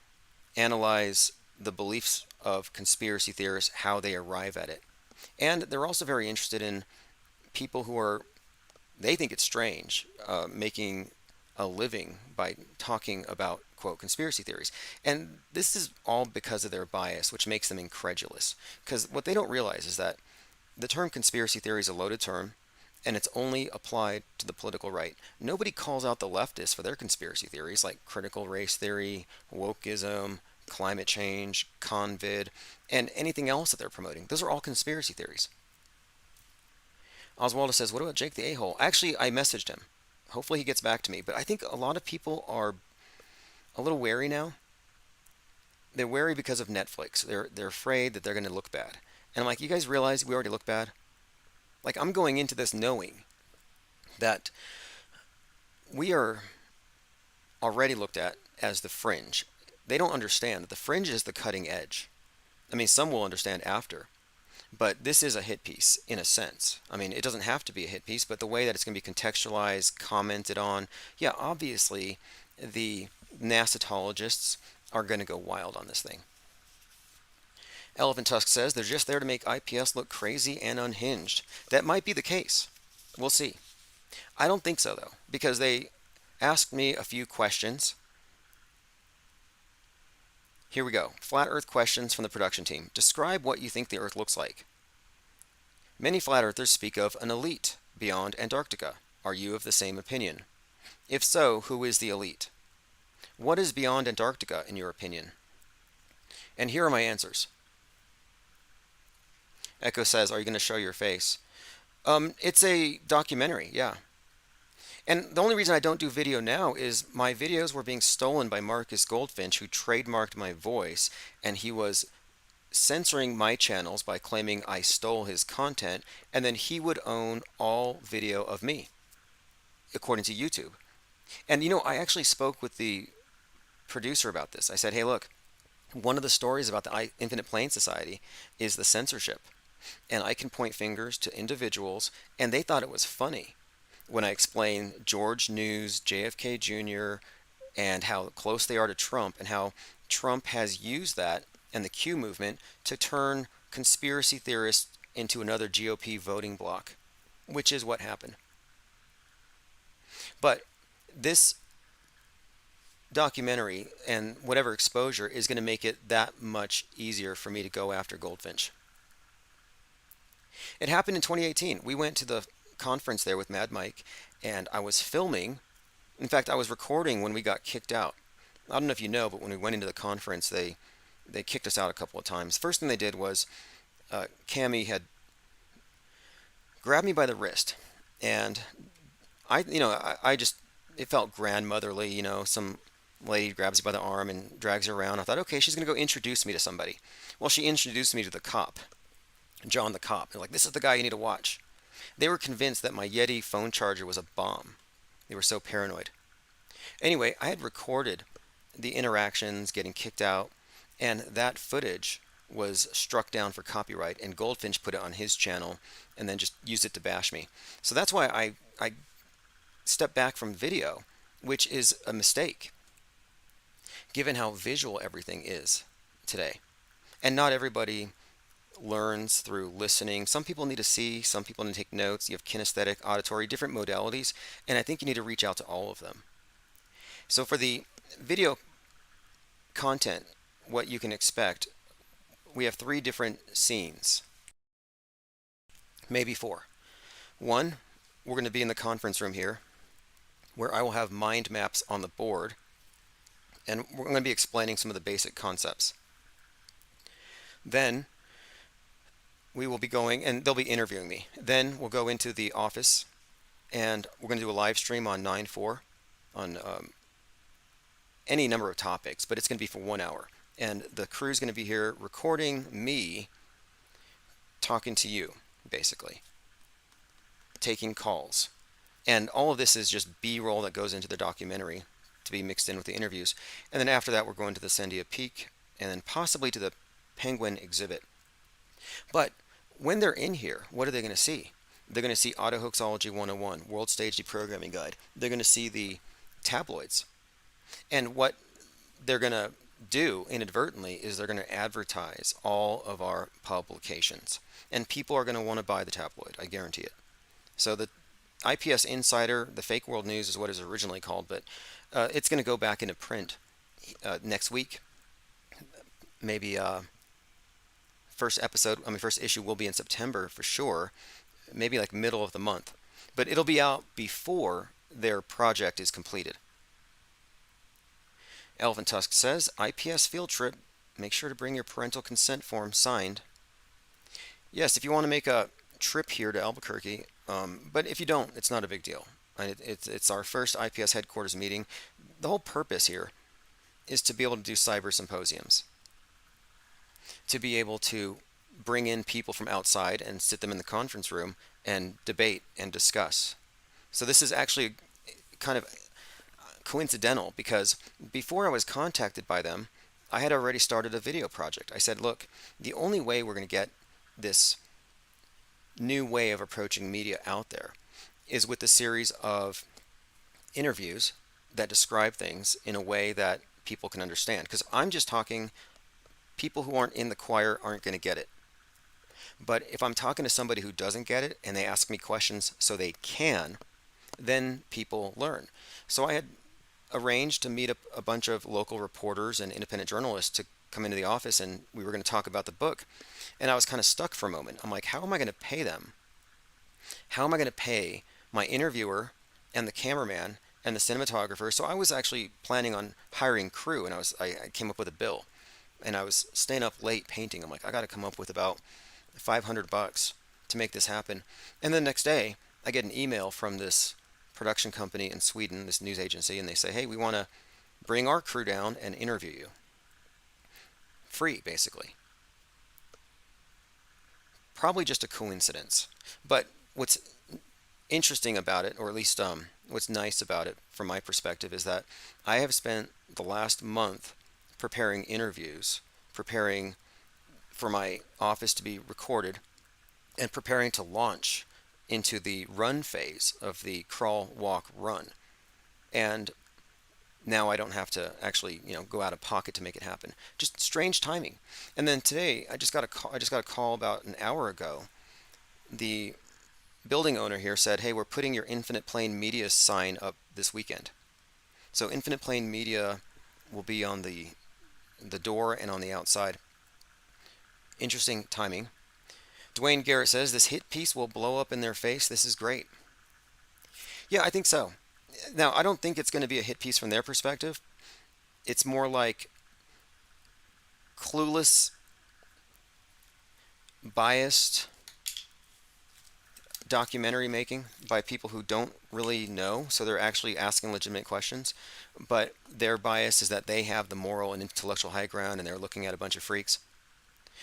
analyze the beliefs of conspiracy theorists, how they arrive at it. And they're also very interested in people they think it's strange, making a living by talking about, quote, conspiracy theories. And this is all because of their bias, which makes them incredulous. Because what they don't realize is that the term conspiracy theory is a loaded term, and it's only applied to the political right. Nobody calls out the leftists for their conspiracy theories like critical race theory, wokeism, climate change, convid, and anything else that they're promoting. Those are all conspiracy theories. Oswaldo says, what about Jake the A-hole? Actually, I messaged him. Hopefully he gets back to me. But I think a lot of people are a little wary now. They're wary because of Netflix. They're afraid that they're going to look bad. And I'm like, you guys realize we already look bad? Like, I'm going into this knowing that we are already looked at as the fringe. They don't understand that the fringe is the cutting edge. I mean, some will understand after. But this is a hit piece in a sense. I mean, it doesn't have to be a hit piece, but the way that it's going to be contextualized, commented on, yeah, obviously the NASAtologists are going to go wild on this thing. Elephant Tusk says they're just there to make IPS look crazy and unhinged. That might be the case. We'll see. I don't think so, though, because they asked me a few questions. Here we go. Flat Earth questions from the production team. Describe what you think the Earth looks like. Many flat earthers speak of an elite beyond Antarctica. Are you of the same opinion? If so, who is the elite? What is beyond Antarctica, in your opinion? And here are my answers. Echo says, are you going to show your face? It's a documentary, yeah. And the only reason I don't do video now is my videos were being stolen by Marcus Goldfinch, who trademarked my voice, and he was censoring my channels by claiming I stole his content, and then he would own all video of me, according to YouTube. And I actually spoke with the producer about this. I said, hey, look, one of the stories about the Infinite Plane Society is the censorship. And I can point fingers to individuals, and they thought it was funny when I explained George News, JFK Jr., and how close they are to Trump, and how Trump has used that and the Q movement to turn conspiracy theorists into another GOP voting bloc, which is what happened. But this documentary and whatever exposure is going to make it that much easier for me to go after Goldfinch. It happened in 2018. We went to the conference there with Mad Mike, and I was filming. In fact, I was recording when we got kicked out. I don't know if you know, but when we went into the conference, they kicked us out a couple of times. First thing they did was Cammie had grabbed me by the wrist, and I just, it felt grandmotherly, some lady grabs you by the arm and drags you around. I thought, okay, she's going to go introduce me to somebody. Well, she introduced me to the cop, John the cop. They're like, this is the guy you need to watch. They were convinced that my Yeti phone charger was a bomb. They were so paranoid. Anyway, I had recorded the interactions, getting kicked out, and that footage was struck down for copyright, and Goldfinch put it on his channel and then just used it to bash me. So that's why I stepped back from video, which is a mistake, given how visual everything is today. And not everybody learns through listening. Some people need to see, some people need to take notes. You have kinesthetic, auditory, different modalities, and I think you need to reach out to all of them. So for the video content, what you can expect, we have 3 different scenes. maybe four. One, we're going to be in the conference room here where I will have mind maps on the board, and we're going to be explaining some of the basic concepts. Then we will be going, and they'll be interviewing me. Then we'll go into the office, and we're going to do a live stream on 9/4 on any number of topics, but it's going to be for 1 hour. And the crew is going to be here recording me talking to you, basically, taking calls. And all of this is just B-roll that goes into the documentary to be mixed in with the interviews. And then after that, we're going to the Sandia Peak and then possibly to the Penguin exhibit. But when they're in here, what are they going to see? They're going to see Autohoaxology 101, World Stage Deprogramming Guide. They're going to see the tabloids. And what they're going to do inadvertently is they're going to advertise all of our publications. And people are going to want to buy the tabloid, I guarantee it. So the IPS Insider, the Fake World News is what it's originally called, but it's going to go back into print next week. Maybe first issue will be in September for sure, maybe like middle of the month. But it'll be out before their project is completed. Elephant Tusk says, IPS field trip, make sure to bring your parental consent form signed. Yes, if you want to make a trip here to Albuquerque, but if you don't, it's not a big deal. It's our first IPS headquarters meeting. The whole purpose here is to be able to do cyber symposiums, to be able to bring in people from outside and sit them in the conference room and debate and discuss. So this is actually kind of coincidental because before I was contacted by them, I had already started a video project. I said, look, the only way we're going to get this new way of approaching media out there is with a series of interviews that describe things in a way that people can understand. Because I'm just talking, people who aren't in the choir aren't going to get it. But if I'm talking to somebody who doesn't get it and they ask me questions so they can, then people learn. So I had arranged to meet up a bunch of local reporters and independent journalists to come into the office, and we were going to talk about the book. And I was kind of stuck for a moment. I'm like, how am I going to pay them? How am I going to pay my interviewer and the cameraman and the cinematographer? So I was actually planning on hiring crew, and I came up with a bill. And I was staying up late painting. I'm like, I got to come up with about $500 to make this happen. And the next day, I get an email from this production company in Sweden, this news agency, and they say, hey, we want to bring our crew down and interview you. Free, basically. Probably just a coincidence. But what's interesting about it, or at least what's nice about it from my perspective, is that I have spent the last month preparing interviews, preparing for my office to be recorded, and preparing to launch into the run phase of the crawl, walk, run. And now I don't have to actually, go out of pocket to make it happen. Just strange timing. And then today, I just got a call about an hour ago. The building owner here said, hey, we're putting your Infinite Plane Media sign up this weekend. So Infinite Plane Media will be on the door and on the outside. Interesting timing. Dwayne Garrett says, this hit piece will blow up in their face. This is great. Yeah, I think so. Now, I don't think it's going to be a hit piece from their perspective. It's more like clueless, biased documentary making by people who don't really know, so they're actually asking legitimate questions, but their bias is that they have the moral and intellectual high ground and they're looking at a bunch of freaks.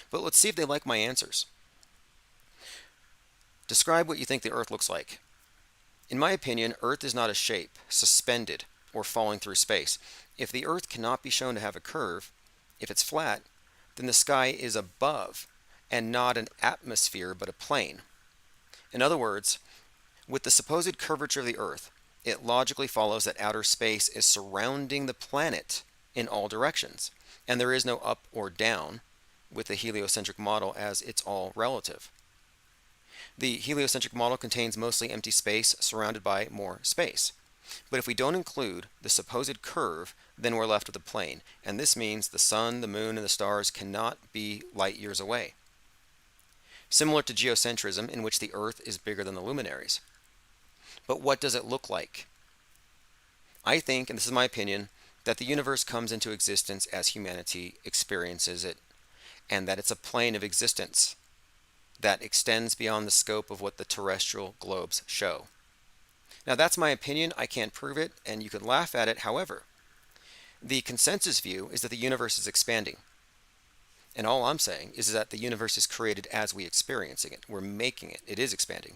But let's see if they like my answers. Describe what you think the Earth looks like. In my opinion, Earth is not a shape, suspended, or falling through space. If the Earth cannot be shown to have a curve, if it's flat, then the sky is above and not an atmosphere but a plane. In other words, with the supposed curvature of the Earth, it logically follows that outer space is surrounding the planet in all directions, and there is no up or down with the heliocentric model as it's all relative. The heliocentric model contains mostly empty space surrounded by more space. But if we don't include the supposed curve, then we're left with a plane, and this means the sun, the moon, and the stars cannot be light years away. similar to geocentrism, in which the Earth is bigger than the luminaries. But what does it look like? I think, and this is my opinion, that the universe comes into existence as humanity experiences it, and that it's a plane of existence that extends beyond the scope of what the terrestrial globes show. Now, that's my opinion. I can't prove it, and you could laugh at it. However, the consensus view is that the universe is expanding. And all I'm saying is that the universe is created as we experiencing it. We're making it. It is expanding.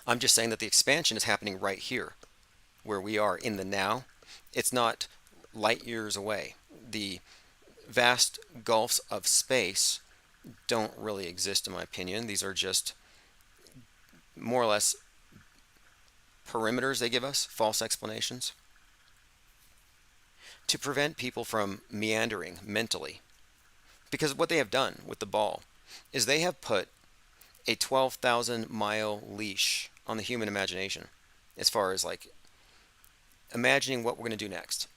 I'm just saying that the expansion is happening right here, where we are in the now. It's not light years away. The vast gulfs of space don't really exist, in my opinion. These are just more or less perimeters they give us, false explanations, to prevent people from meandering mentally. Because what they have done with the ball is they have put a 12,000-mile leash on the human imagination as far as like imagining what we're going to do next.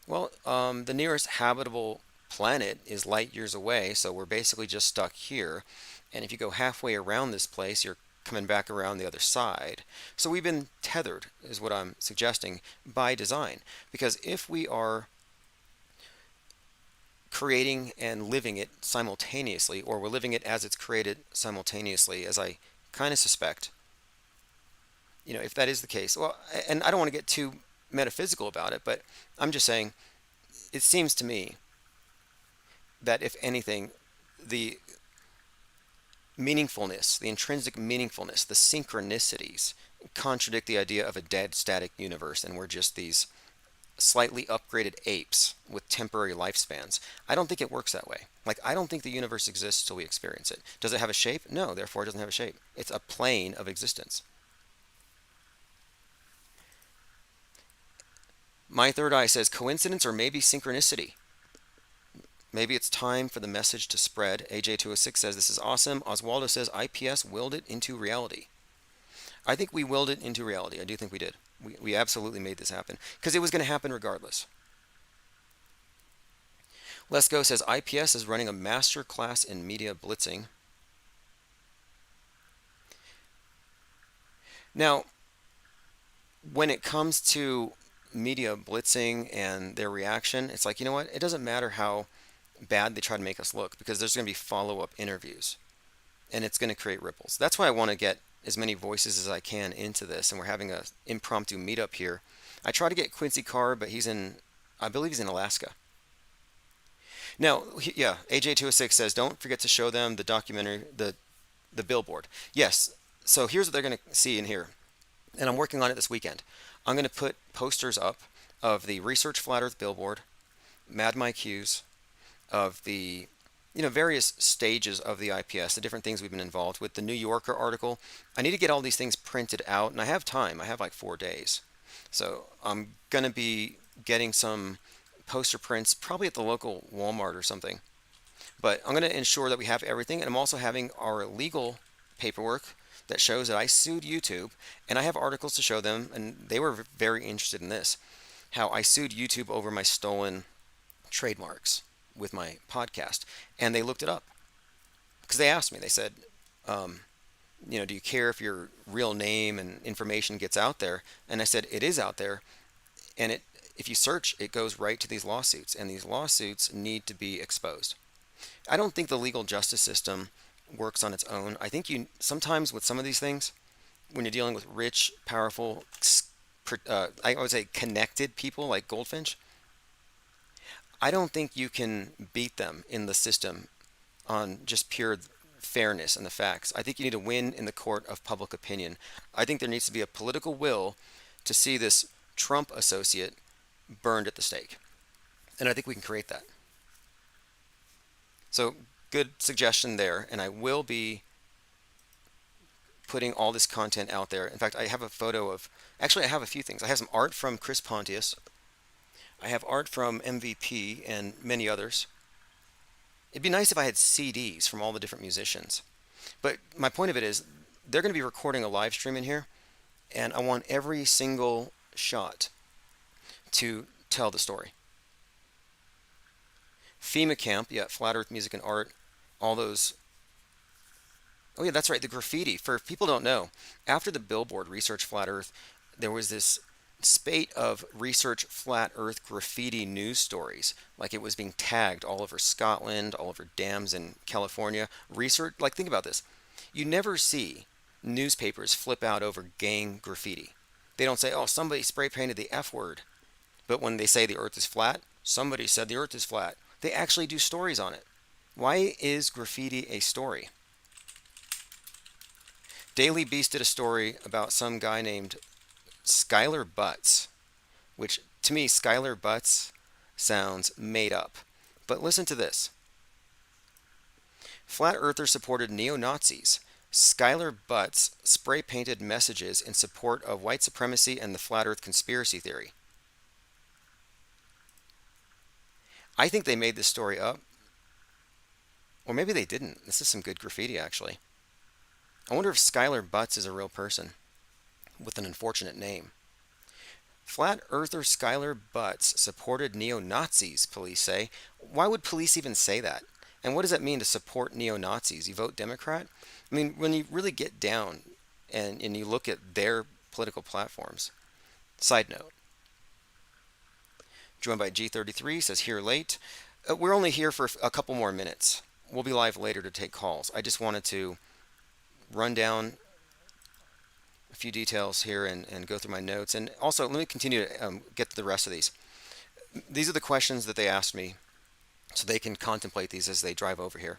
Well, the nearest habitable planet is light years away, so we're basically just stuck here. And if you go halfway around this place, you're coming back around the other side. So we've been tethered, is what I'm suggesting, by design. Because if we are creating and living it simultaneously, or we're living it as it's created simultaneously, as I kind of suspect, if that is the case, well, and I don't want to get too metaphysical about it, but I'm just saying, it seems to me that if anything, the meaningfulness, the intrinsic meaningfulness, the synchronicities contradict the idea of a dead, static universe, and we're just these slightly upgraded apes with temporary lifespans. I don't think it works that way. Like, I don't think the universe exists till we experience it. Does it have a shape? No, therefore it doesn't have a shape. It's a plane of existence. My third eye says coincidence or maybe synchronicity. Maybe it's time for the message to spread. AJ206 says this is awesome. Oswaldo says IPS willed it into reality. I think we willed it into reality. I do think we did. We absolutely made this happen because it was going to happen regardless. Let's Go says IPS is running a master class in media blitzing. Now, when it comes to media blitzing and their reaction, it's like, you know what? It doesn't matter how bad they try to make us look because there's going to be follow-up interviews and it's going to create ripples. That's why I want to get as many voices as I can into this, and we're having a impromptu meetup here. I try to get Quincy Carr, but I believe he's in Alaska. Now, yeah, AJ206 says, don't forget to show them the documentary, the billboard. Yes, so here's what they're going to see and hear, and I'm working on it this weekend. I'm going to put posters up of the Research Flat Earth billboard, Mad Mike Hughes, of the various stages of the IPS, the different things we've been involved with, the New Yorker article. I need to get all these things printed out, and I have time. I have like 4 days. So I'm going to be getting some poster prints, probably at the local Walmart or something. But I'm going to ensure that we have everything, and I'm also having our legal paperwork that shows that I sued YouTube, and I have articles to show them, and they were very interested in this, how I sued YouTube over my stolen trademarks with my podcast, and they looked it up because they asked me. They said, do you care if your real name and information gets out there? And I said, it is out there, and if you search, it goes right to these lawsuits, and these lawsuits need to be exposed. I don't think the legal justice system works on its own. I think sometimes with some of these things, when you're dealing with rich, powerful, I would say connected people like Goldfinch, I don't think you can beat them in the system on just pure fairness and the facts. I think you need to win in the court of public opinion. I think there needs to be a political will to see this Trump associate burned at the stake. And I think we can create that. So, good suggestion there. And I will be putting all this content out there. In fact, I have a photo of, actually I have a few things. I have some art from Chris Pontius. I have art from MVP and many others. It'd be nice if I had CDs from all the different musicians. But my point of it is, they're going to be recording a live stream in here, and I want every single shot to tell the story. FEMA Camp, yeah, Flat Earth Music and Art, all those Oh yeah, that's right. The graffiti. For if people don't know, after the billboard Research Flat Earth, there was this spate of Research Flat Earth graffiti news stories. Like it was being tagged all over Scotland, all over dams in California. Research, like think about this. You never see newspapers flip out over gang graffiti. They don't say, "Oh, somebody spray painted the F word." But when they say the earth is flat, somebody said the earth is flat. They actually do stories on it. Why is graffiti a story? Daily Beast did a story about some guy named Skylar Butts, which to me, Skylar Butts sounds made up. But listen to this. Flat Earthers supported neo-Nazis. Skylar Butts spray painted messages in support of white supremacy and the Flat Earth conspiracy theory. I think they made this story up, or maybe they didn't. This is some good graffiti, actually. I wonder if Skylar Butts is a real person with an unfortunate name. Flat Earther Skylar Butts supported neo-Nazis, police say. Why would police even say that? And what does that mean to support neo-Nazis? You vote Democrat? I mean, when you really get down and you look at their political platforms. Side note. Joined by G33, says here late. We're only here for a couple more minutes. We'll be live later to take calls. I just wanted to run down a few details here and go through my notes. And also, let me continue to get to the rest of these. These are the questions that they asked me, so they can contemplate these as they drive over here.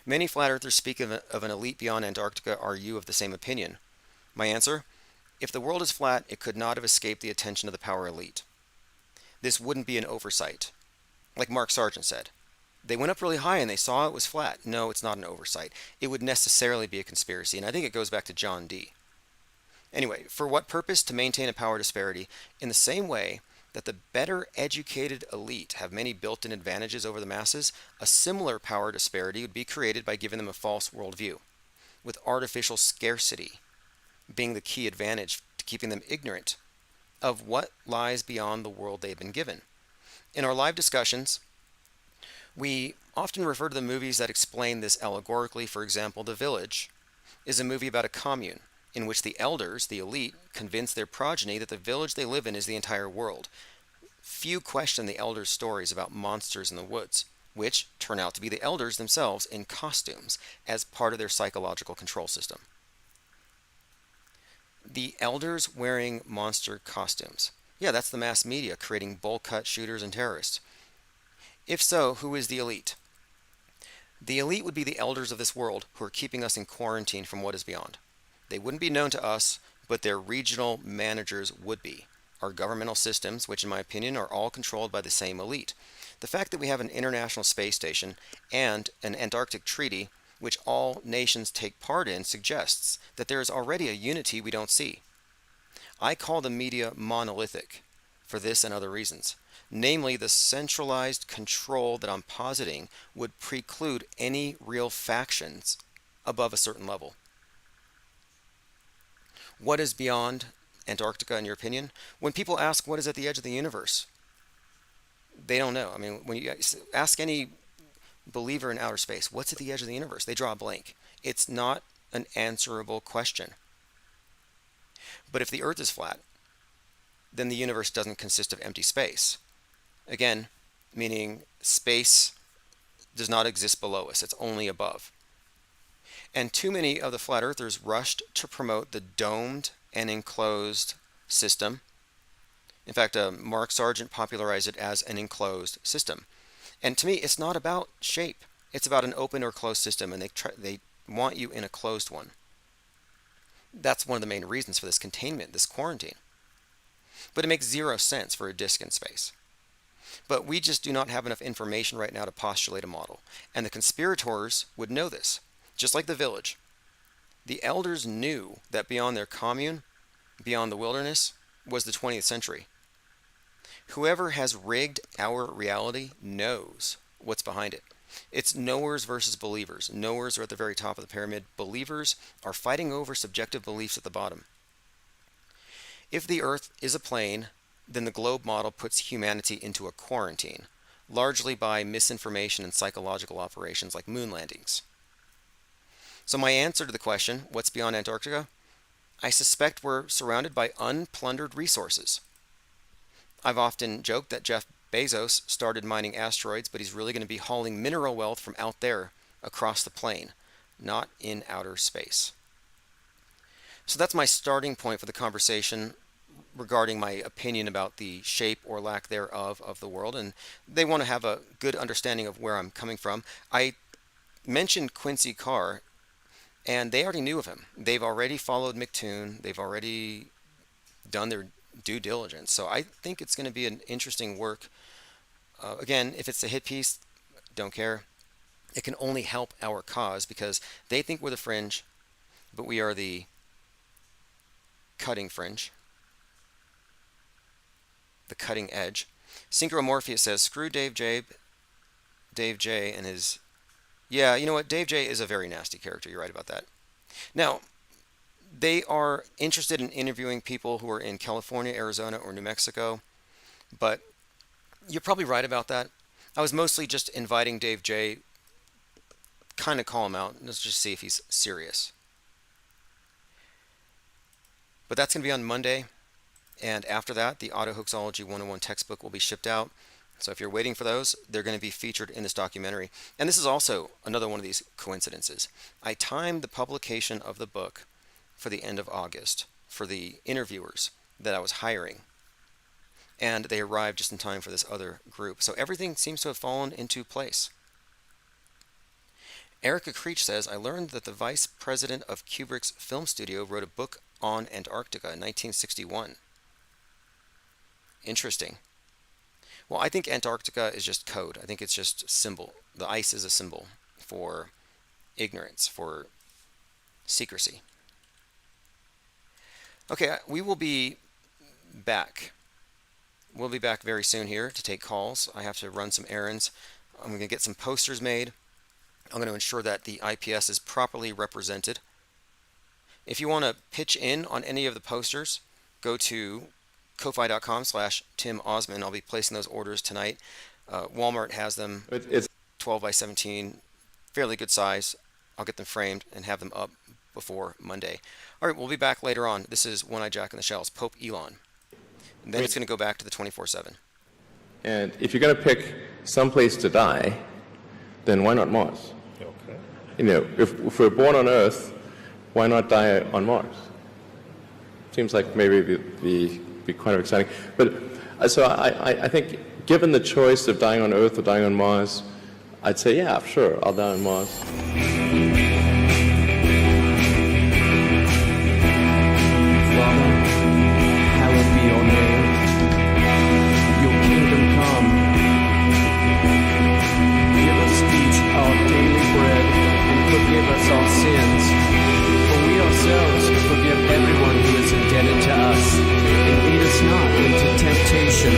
Many flat earthers speak of an elite beyond Antarctica. Are you of the same opinion? My answer, if the world is flat, it could not have escaped the attention of the power elite. This wouldn't be an oversight. Like Mark Sargent said, they went up really high and they saw it was flat. No, it's not an oversight. It would necessarily be a conspiracy, and I think it goes back to John Dee. Anyway, for what purpose? To maintain a power disparity in the same way that the better educated elite have many built-in advantages over the masses, a similar power disparity would be created by giving them a false worldview, with artificial scarcity being the key advantage to keeping them ignorant of what lies beyond the world they've been given. In our live discussions, we often refer to the movies that explain this allegorically. For example, The Village is a movie about a commune in which the elders, the elite, convince their progeny that the village they live in is the entire world. Few question the elders' stories about monsters in the woods, which turn out to be the elders themselves in costumes as part of their psychological control system. The elders wearing monster costumes. Yeah, that's the mass media creating bowl-cut shooters and terrorists. If so, who is the elite? The elite would be the elders of this world who are keeping us in quarantine from what is beyond. They wouldn't be known to us, but their regional managers would be. Our governmental systems, which in my opinion are all controlled by the same elite. The fact that we have an international space station and an Antarctic treaty, which all nations take part in, suggests that there is already a unity we don't see. I call the media monolithic for this and other reasons. Namely, the centralized control that I'm positing would preclude any real factions above a certain level. What is beyond Antarctica, in your opinion? When people ask what is at the edge of the universe, they don't know. I mean, when you ask any believer in outer space, what's at the edge of the universe? They draw a blank. It's not an answerable question. But if the Earth is flat, then the universe doesn't consist of empty space. Again, meaning space does not exist below us, it's only above. And too many of the flat earthers rushed to promote the domed and enclosed system. In fact, Mark Sargent popularized it as an enclosed system. And to me, it's not about shape. It's about an open or closed system, and they want you in a closed one. That's one of the main reasons for this containment, this quarantine. But it makes zero sense for a disk in space. But we just do not have enough information right now to postulate a model. And the conspirators would know this. Just like the village. The elders knew that beyond their commune, beyond the wilderness, was the 20th century. Whoever has rigged our reality knows what's behind it. It's knowers versus believers. Knowers are at the very top of the pyramid. Believers are fighting over subjective beliefs at the bottom. If the Earth is a plane, then the globe model puts humanity into a quarantine, largely by misinformation and psychological operations like moon landings. So my answer to the question, what's beyond Antarctica? I suspect we're surrounded by unplundered resources. I've often joked that Jeff Bezos started mining asteroids, but he's really going to be hauling mineral wealth from out there across the plane, not in outer space. So that's my starting point for the conversation regarding my opinion about the shape or lack thereof of the world, and they want to have a good understanding of where I'm coming from. I mentioned Quincy Carr, and they already knew of him. They've already followed McToon. They've already done their due diligence. So I think it's going to be an interesting work. Again, if it's a hit piece, don't care. It can only help our cause because they think we're the fringe, but we are the cutting fringe, the cutting edge. Synchromorpheus says, screw Dave J, and his... Yeah, you know what? Dave J is a very nasty character. You're right about that. Now, they are interested in interviewing people who are in California, Arizona, or New Mexico, but you're probably right about that. I was mostly just inviting Dave J, kind of call him out. Let's just see if he's serious. But that's going to be on Monday, and after that, the Autohoaxology 101 textbook will be shipped out. So if you're waiting for those, they're going to be featured in this documentary. And this is also another one of these coincidences. I timed the publication of the book for the end of August for the interviewers that I was hiring. And they arrived just in time for this other group. So everything seems to have fallen into place. Erica Creech says, I learned that the vice president of Kubrick's film studio wrote a book on Antarctica in 1961. Interesting. Well, I think Antarctica is just code. I think it's just symbol. The ice is a symbol for ignorance, for secrecy. Okay, we will be back. We'll be back very soon here to take calls. I have to run some errands. I'm going to get some posters made. I'm going to ensure that the IPS is properly represented. If you want to pitch in on any of the posters, go to ko-fi.com/Tim Osman. I'll be placing those orders tonight. Walmart has them. It's 12 by 17, fairly good size. I'll get them framed and have them up before Monday. All right, we'll be back later on. This is One-Eyed Jack in the Shells, Pope Elon. And then it's going to go back to the 24/7. And if you're going to pick some place to die, then why not Mars? Okay. You know, if we're born on Earth, why not die on Mars? Seems like maybe it'd be kind of exciting. But so I think given the choice of dying on Earth or dying on Mars, I'd say, yeah, sure, I'll die on Mars. Father, hallowed be your name. Your kingdom come. Give us each our daily bread, and forgive us our sins. For we ourselves forgive everyone who is indebted to us. And lead us not into temptation.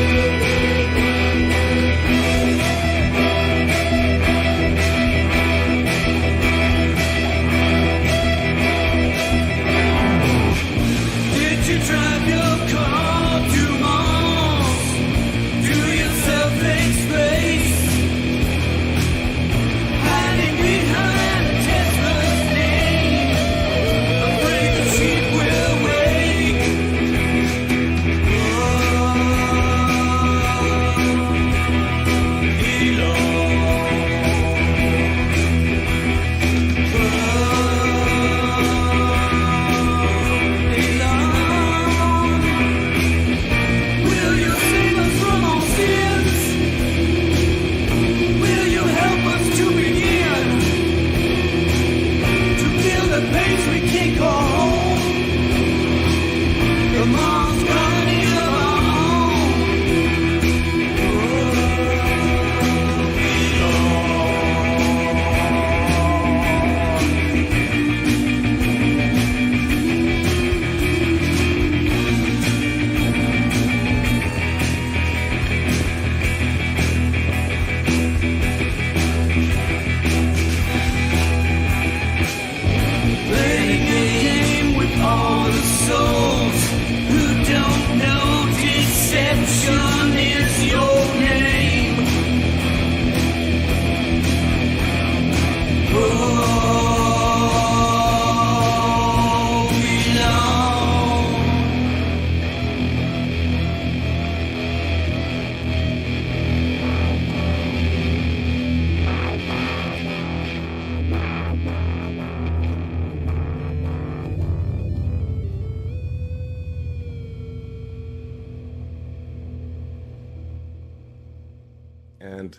And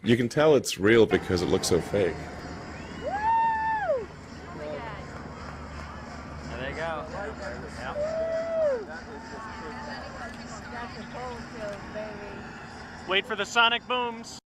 you can tell it's real because it looks so fake. There they go. Wait for the sonic booms.